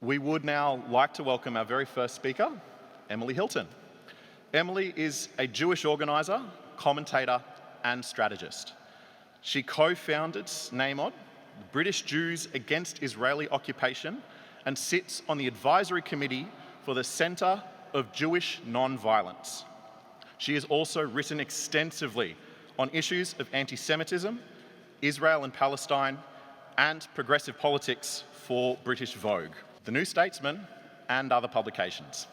We would now like to welcome our very first speaker, Emily Hilton. Emily is a Jewish organiser, commentator and strategist. She co-founded NAMOD, British Jews Against Israeli Occupation, and sits on the advisory committee for the Centre of Jewish Non-Violence. She has also written extensively on issues of anti-Semitism, Israel and Palestine, and progressive politics for British Vogue, The New Statesman, and other publications.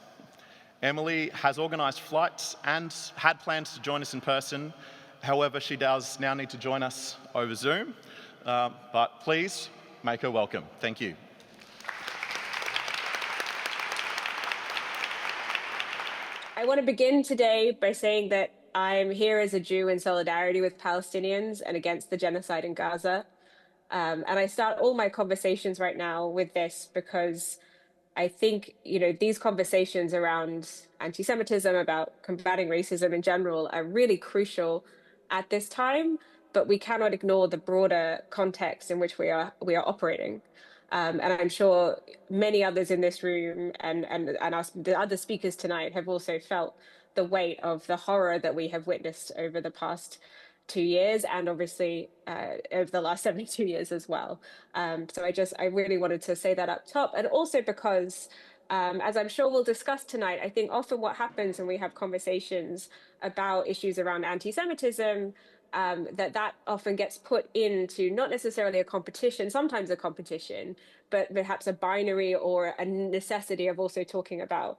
Emily has organised flights and had plans to join us in person. However, she does now need to join us over Zoom. But please make her welcome. Thank you. I want to begin today by saying that I'm here as a Jew in solidarity with Palestinians and against the genocide in Gaza. And I start all my conversations right now with this because I think, these conversations around anti-Semitism, about combating racism in general, are really crucial at this time, but we cannot ignore the broader context in which we are operating. And I'm sure many others in this room and the other speakers tonight have also felt the weight of the horror that we have witnessed over the past 2 years, and obviously over the last 72 years as well. So I really wanted to say that up top, and also because, as I'm sure we'll discuss tonight, I think often what happens when we have conversations about issues around anti-Semitism, that often gets put into not necessarily a competition, sometimes a competition, but perhaps a binary or a necessity of also talking about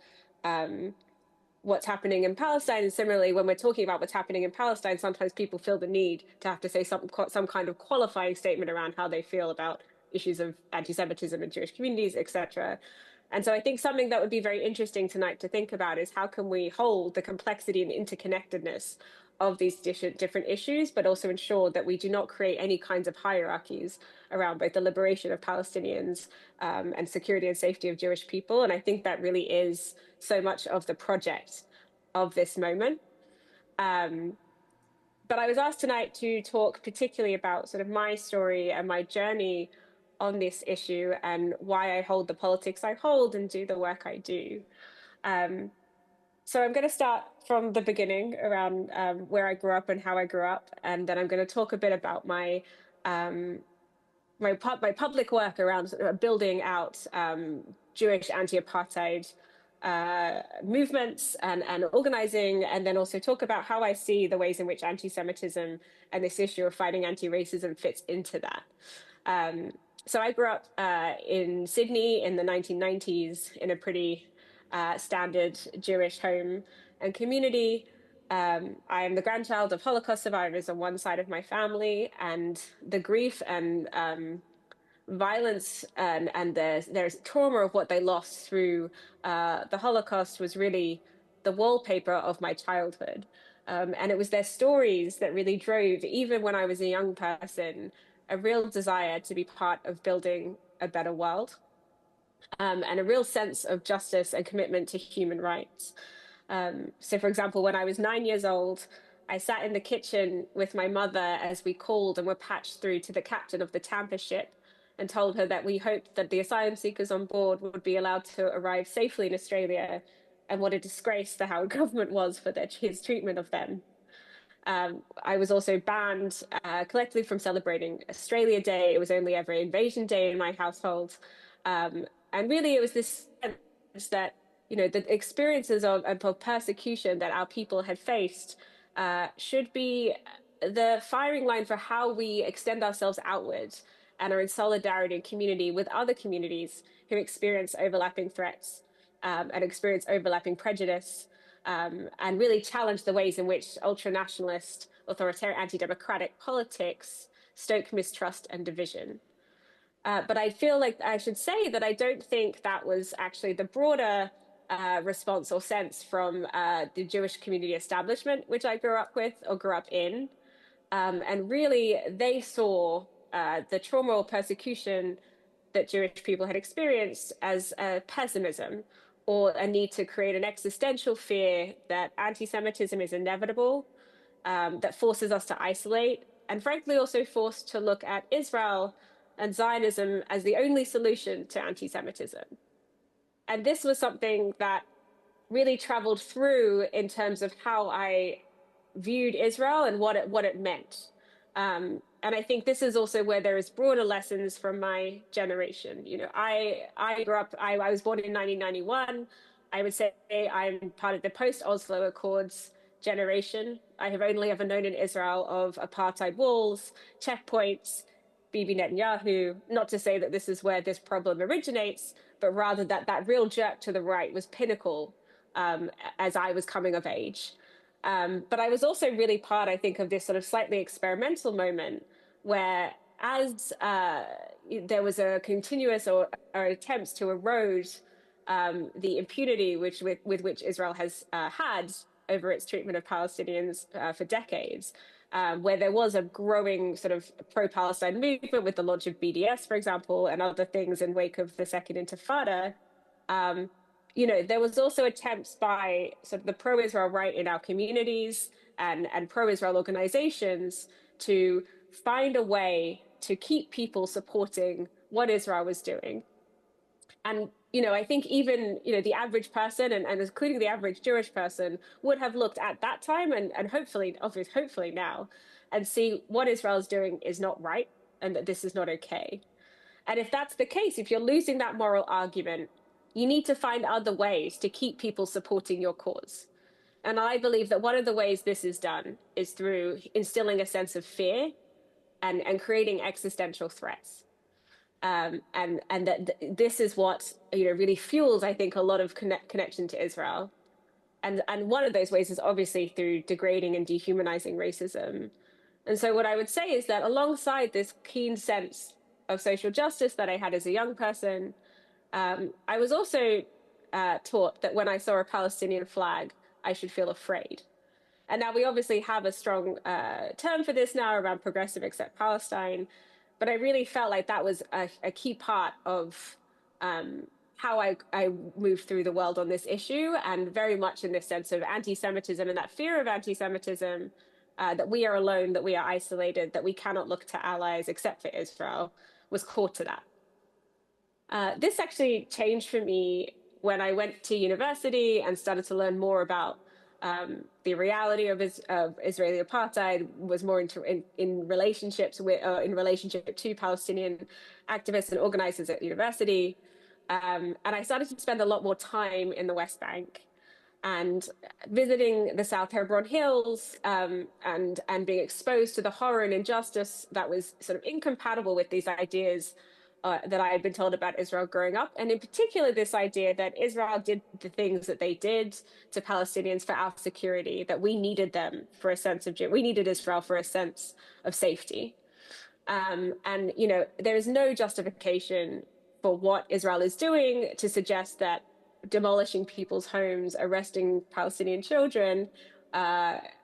what's happening in Palestine. And similarly, when we're talking about what's happening in Palestine, sometimes people feel the need to have to say some kind of qualifying statement around how they feel about issues of anti-Semitism in Jewish communities, etc. And so I think something that would be very interesting tonight to think about is how can we hold the complexity and interconnectedness of these different issues, but also ensure that we do not create any kinds of hierarchies around both the liberation of Palestinians and security and safety of Jewish people. And I think that really is so much of the project of this moment. But I was asked tonight to talk particularly about sort of my story and my journey on this issue and why I hold the politics I hold and do the work I do. So I'm going to start from the beginning around where I grew up and how I grew up, and then I'm going to talk a bit about my public work around sort of building out Jewish anti-apartheid movements and organizing, and then also talk about how I see the ways in which anti-Semitism and this issue of fighting anti-racism fits into that. So I grew up in Sydney in the 1990s in a pretty standard Jewish home and community. I am the grandchild of Holocaust survivors on one side of my family, and the grief and violence and there's trauma of what they lost through the Holocaust was really the wallpaper of my childhood. And it was their stories that really drove, even when I was a young person, a real desire to be part of building a better world, and a real sense of justice and commitment to human rights. So, for example, when I was 9 years old, I sat in the kitchen with my mother as we called and were patched through to the captain of the Tampa ship and told her that we hoped that the asylum seekers on board would be allowed to arrive safely in Australia, and what a disgrace the Howard government was for his treatment of them. I was also banned collectively from celebrating Australia Day. It was only ever Invasion Day in my household. And really, it was this sense that, the experiences of persecution that our people had faced should be the firing line for how we extend ourselves outward and are in solidarity and community with other communities who experience overlapping threats and experience overlapping prejudice, and really challenge the ways in which ultra-nationalist, authoritarian, anti-democratic politics stoke mistrust and division. But I feel like I should say that I don't think that was actually the broader response or sense from the Jewish community establishment, which I grew up with or grew up in. And really, they saw the trauma or persecution that Jewish people had experienced as pessimism, or a need to create an existential fear that anti-Semitism is inevitable, that forces us to isolate, and frankly also forced to look at Israel and Zionism as the only solution to anti-Semitism. And this was something that really traveled through in terms of how I viewed Israel and what it meant. And I think this is also where there is broader lessons from my generation. You know, I grew up. I was born in 1991. I would say I'm part of the post-Oslo Accords generation. I have only ever known in Israel of apartheid walls, checkpoints, Bibi Netanyahu. Not to say that this is where this problem originates, but rather that that real jerk to the right was pinnacle as I was coming of age. But I was also really part, I think, of this sort of slightly experimental moment where, as there was a continuous or attempts to erode the impunity with which Israel has had over its treatment of Palestinians for decades, where there was a growing sort of pro-Palestine movement with the launch of BDS, for example, and other things in wake of the Second Intifada. Um, you know, there was also attempts by sort of the pro-Israel right in our communities and pro-Israel organizations to find a way to keep people supporting what Israel was doing. And, you know, I think even, you know, the average person and including the average Jewish person would have looked at that time and hopefully, obviously, hopefully now, and see what Israel is doing is not right and that this is not okay. And if that's the case, if you're losing that moral argument, you need to find other ways to keep people supporting your cause. And I believe that one of the ways this is done is through instilling a sense of fear and creating existential threats. And that this is what, you know, really fuels, I think, a lot of connection to Israel. And one of those ways is obviously through degrading and dehumanizing racism. And so what I would say is that alongside this keen sense of social justice that I had as a young person, I was also taught that when I saw a Palestinian flag, I should feel afraid. And now we obviously have a strong term for this now around progressive accept Palestine, but I really felt like that was a key part of how I moved through the world on this issue, and very much in this sense of anti-Semitism and that fear of anti-Semitism, that we are alone, that we are isolated, that we cannot look to allies except for Israel, was core to that. This actually changed for me when I went to university and started to learn more about the reality of Israeli apartheid, was more in relationships with, in relationship to Palestinian activists and organizers at university. And I started to spend a lot more time in the West Bank and visiting the South Hebron Hills, and being exposed to the horror and injustice that was sort of incompatible with these ideas that I had been told about Israel growing up, and in particular this idea that Israel did the things that they did to Palestinians for our security, that we needed them for a sense of, we needed Israel for a sense of safety. And, you know, there is no justification for what Israel is doing to suggest that demolishing people's homes, arresting Palestinian children,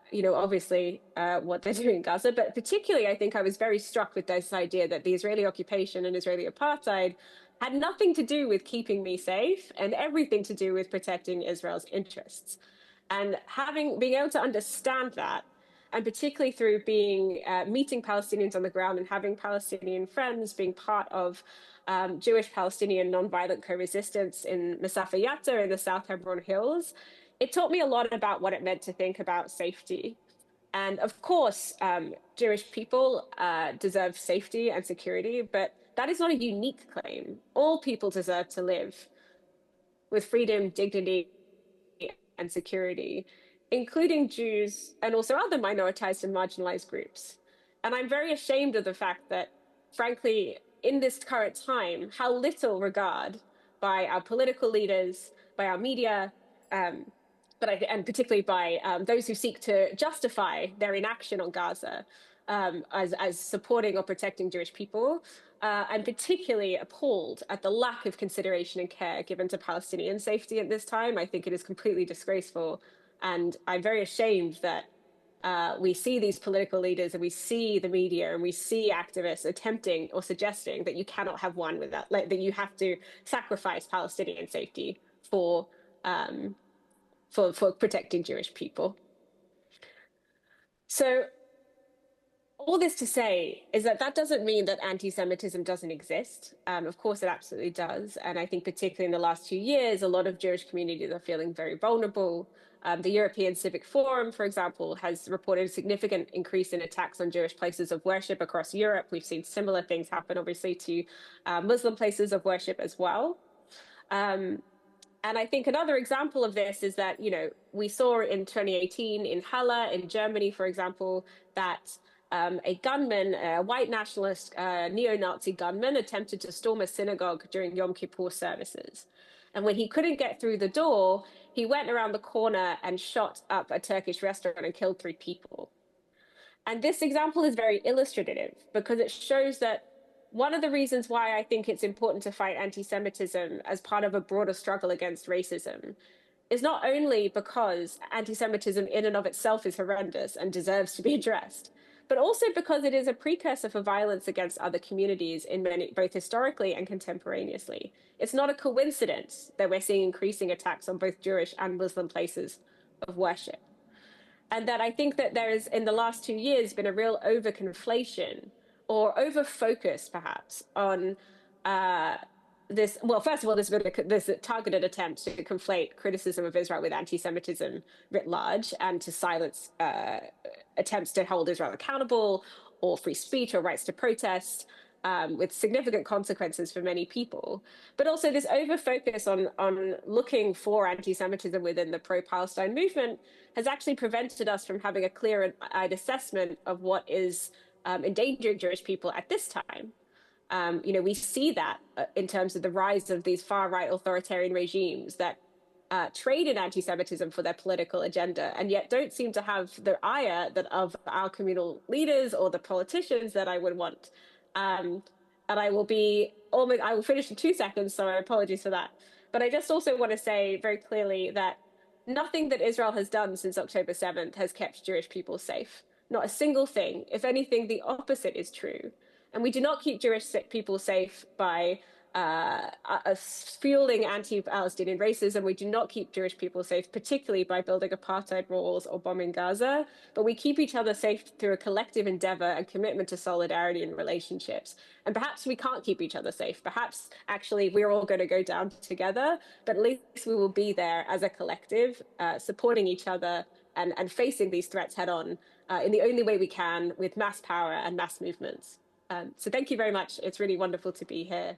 you know, obviously what they're doing in Gaza. But particularly, I think I was very struck with this idea that the Israeli occupation and Israeli apartheid had nothing to do with keeping me safe and everything to do with protecting Israel's interests. And being able to understand that, and particularly through being meeting Palestinians on the ground and having Palestinian friends, being part of Jewish Palestinian nonviolent co-resistance in Masafa Yatta in the South Hebron Hills, it taught me a lot about what it meant to think about safety. And of course, Jewish people deserve safety and security, but that is not a unique claim. All people deserve to live with freedom, dignity, and security, including Jews and also other minoritized and marginalized groups. And I'm very ashamed of the fact that, frankly, in this current time, how little regard by our political leaders, by our media, and particularly by those who seek to justify their inaction on Gaza as supporting or protecting Jewish people. I'm particularly appalled at the lack of consideration and care given to Palestinian safety at this time. I think it is completely disgraceful. And I'm very ashamed that we see these political leaders and we see the media and we see activists attempting or suggesting that you cannot have one without, like, that you have to sacrifice Palestinian safety for protecting Jewish people. So all this to say is that that doesn't mean that anti-Semitism doesn't exist. Of course, it absolutely does. And I think particularly in the last 2 years, a lot of Jewish communities are feeling very vulnerable. The European Civic Forum, for example, has reported a significant increase in attacks on Jewish places of worship across Europe. We've seen similar things happen, obviously, to Muslim places of worship as well. Um, and I think another example of this is that, we saw in 2018 in Halle, in Germany, for example, that a gunman, a white nationalist neo-Nazi gunman, attempted to storm a synagogue during Yom Kippur services. And when he couldn't get through the door, he went around the corner and shot up a Turkish restaurant and killed 3 people. And this example is very illustrative because it shows that one of the reasons why I think it's important to fight anti Semitism as part of a broader struggle against racism is not only because anti Semitism in and of itself is horrendous and deserves to be addressed, but also because it is a precursor for violence against other communities in many, both historically and contemporaneously. It's not a coincidence that we're seeing increasing attacks on both Jewish and Muslim places of worship. And that I think that there is, in the last 2 years, been a real over-conflation or over-focus, perhaps, on this. Well, first of all, there's been this targeted attempt to conflate criticism of Israel with anti-Semitism writ large and to silence attempts to hold Israel accountable or free speech or rights to protest. With significant consequences for many people, but also this over focus on looking for anti-Semitism within the pro-Palestine movement has actually prevented us from having a clear-eyed assessment of what is endangering Jewish people at this time. We see that in terms of the rise of these far-right authoritarian regimes that trade in anti-Semitism for their political agenda, and yet don't seem to have the ire that of our communal leaders or the politicians that I would want. And I will finish in 2 seconds, so apologies for that. But I just also want to say very clearly that nothing that Israel has done since October 7th has kept Jewish people safe. Not a single thing. If anything, the opposite is true. And we do not keep Jewish people safe by fueling anti-Palestinian racism. We do not keep Jewish people safe, particularly by building apartheid walls or bombing Gaza, but we keep each other safe through a collective endeavor and commitment to solidarity in relationships. And perhaps we can't keep each other safe. Perhaps actually we're all going to go down together, but at least we will be there as a collective, supporting each other and facing these threats head on in the only way we can, with mass power and mass movements. So thank you very much. It's really wonderful to be here.